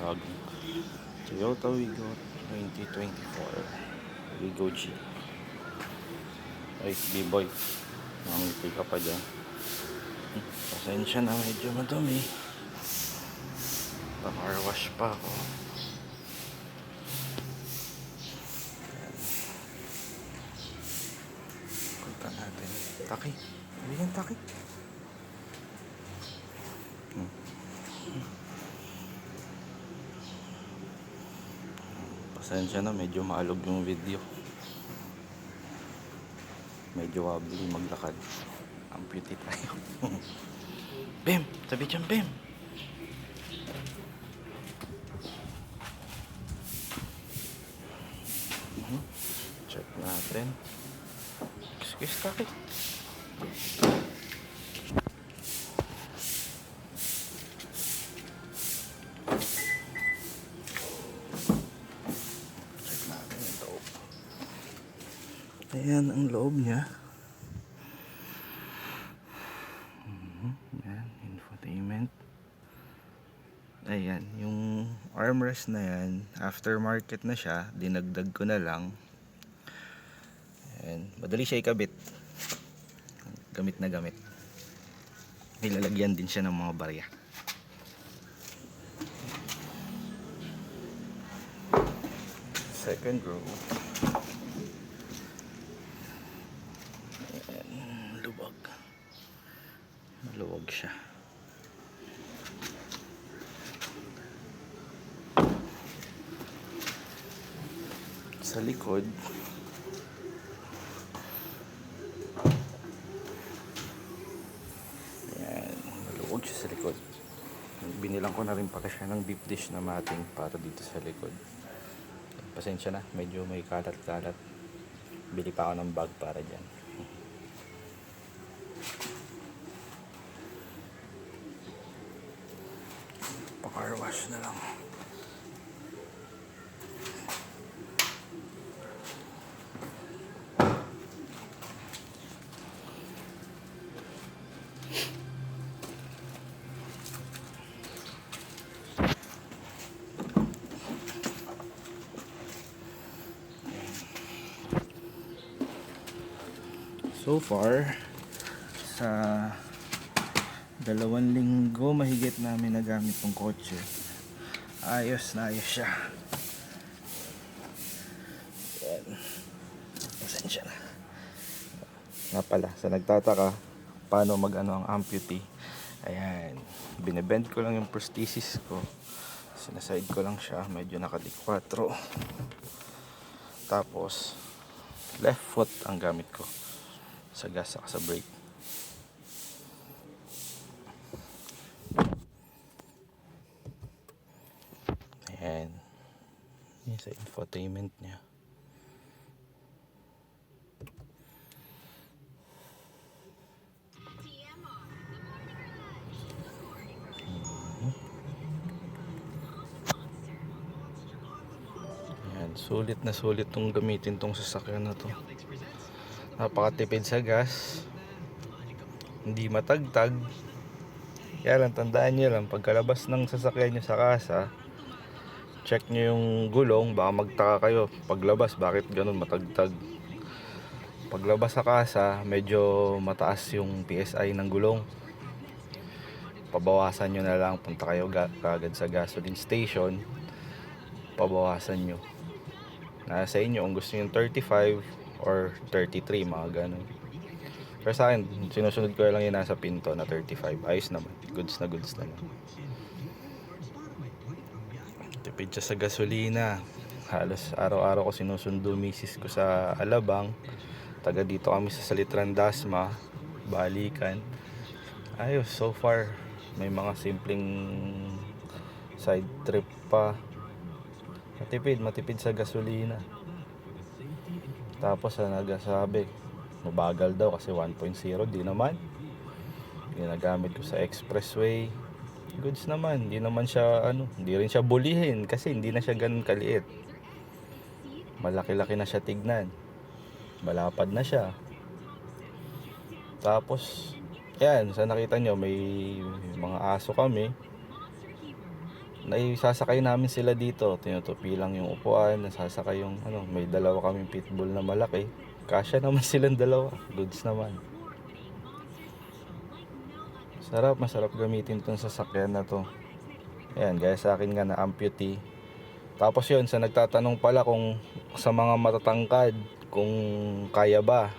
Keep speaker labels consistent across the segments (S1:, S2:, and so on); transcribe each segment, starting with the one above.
S1: bagong Toyota Wigo 2024 Wigo G. Ay, B-boy, nakangiti ka pa dyan. Pasensya na, medyo madumi, pa-car wash pa ako. Punta natin Taki, bigyan Taki. Pasensya na, medyo maalog yung video, medyo wobbly maglakad, amputee tayo. Bem, tabi dyan Bem. Check natin. Excuse Taki. Check natin yung loob. Ayan ang loob niya. Ayan, infotainment. Ayan, yung armrest na yan, aftermarket na siya, dinagdag ko na lang. Ayan, madali siya ikabit. Gamit na gamit. Nilalagyan din siya ng mga barya. Second row. Ayan, luwag. Maluwag siya. Sa likod, ayan, maluwag siya sa likod. Binilang ko na rin pala siya ng deep dish na mating para dito sa likod. Pasensya na, medyo may kalat-kalat. Bili pa ako ng bag para dyan. Pa-car wash na lang. So far, sa 2 linggo mahigit namin nagamit tong kotse, ayos na ayos siya. Ayan. Pasensya na. Nga pala, sa nagtataka paano mag-ano ang amputee, ayan, binebend ko lang yung prosthesis ko, sinaside ko lang siya, medyo nakadikwatro, tapos left foot ang gamit ko sa gas saka sa brake. Ayan, yun sa infotainment niya. Ayan, sulit na sulit tong gamitin tong sasakyan na to. Napakatipid sa gas, hindi matagtag. Kaya lang, tandaan nyo lang, pagkalabas ng sasakyan nyo sa kasa, check nyo yung gulong, baka magtaka kayo paglabas bakit ganun matagtag. Paglabas sa kasa, medyo mataas yung PSI ng gulong, pabawasan nyo na lang, punta kayo kagad sa gasoline station, pabawasan nyo. Nasa inyo kung gusto nyo 35 or 33, mga ganun. Pero sa akin, sinusunod ko lang yung nasa pinto na 35. Ayos naman, goods na goods naman. Tipid siya sa gasolina. Halos araw-araw ko sinusundo misis ko sa Alabang. Taga dito kami sa Salitran, Dasma, balikan. Ayos, so far may mga simpleng side trip pa. Matipid sa gasolina. Tapos nagsasabi mabagal daw kasi 1.0. Di naman, ginagamit ko sa expressway, goods naman. Hindi naman siya hindi rin siya bulihin kasi hindi na siya ganun kaliit. Malaki-laki na siya tignan, malapad na siya. Tapos, yan, sa nakita nyo may mga aso kami. naisasakay namin sila dito. Tinutupi lang yung upuan, nasasakay yung may dalawa kaming pitbull na malaki. Kasya naman silang dalawa. Goods naman. Masarap gamitin tong sasakyan na to. Ayan, gaya sa akin nga na amputee. Tapos yun, sa nagtatanong pala kung sa mga matatangkad, kung kaya ba.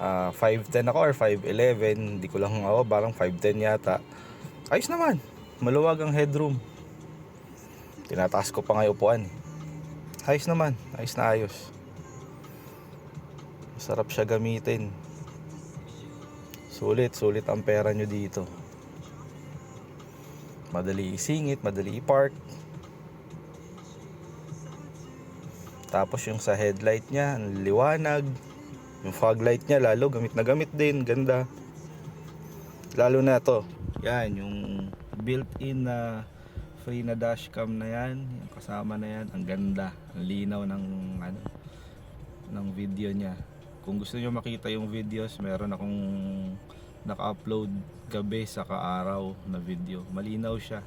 S1: 5'10 ako or 5'11, hindi ko lang ako, parang 5'10 yata. Ayos naman, maluwag ang headroom. Tinataas ko pa nga yung upuan. Ayos naman, ayos na ayos. Masarap siya gamitin. Sulit ang pera nyo dito. Madali isingit, madali i-park. Tapos yung sa headlight niya, ang liwanag. Yung fog light niya, lalo gamit na gamit din, ganda. Lalo na to, yan, yung built-in na free na dashcam na yan, yung kasama na yan, ang ganda, ang linaw ng video niya. Kung gusto niyo makita yung videos, meron akong naka-upload gabi sa kaaraw na video. Malinaw siya,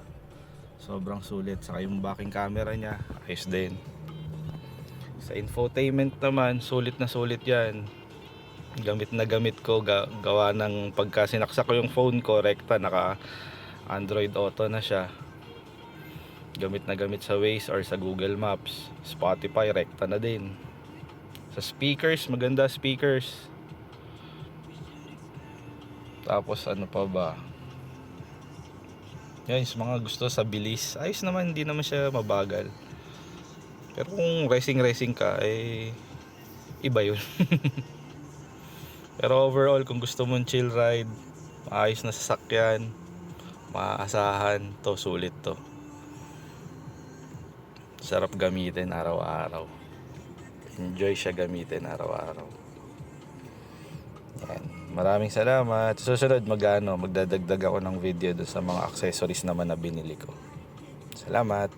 S1: sobrang sulit. Saka yung backing camera niya, ayos din. Sa infotainment naman, sulit na sulit yan. Gamit na gamit ko, gawa ng pagka sinaksak ko yung phone ko, rekta, naka Android Auto na siya. Gamit na gamit sa Waze or sa Google Maps. Spotify, rekta na din. Sa speakers, maganda speakers. Tapos ano pa ba? Yan, yung mga gusto sa bilis, ayos naman, hindi naman siya mabagal. Pero kung racing ka, iba yun. Pero overall, kung gusto mong chill ride, maayos na sasakyan, maaasahan, to sulit to. Sarap gamitin araw-araw. Enjoy siya gamitin araw-araw. Yan. Maraming salamat. Susunod magdadagdag ako ng video doon sa mga accessories naman na binili ko. Salamat.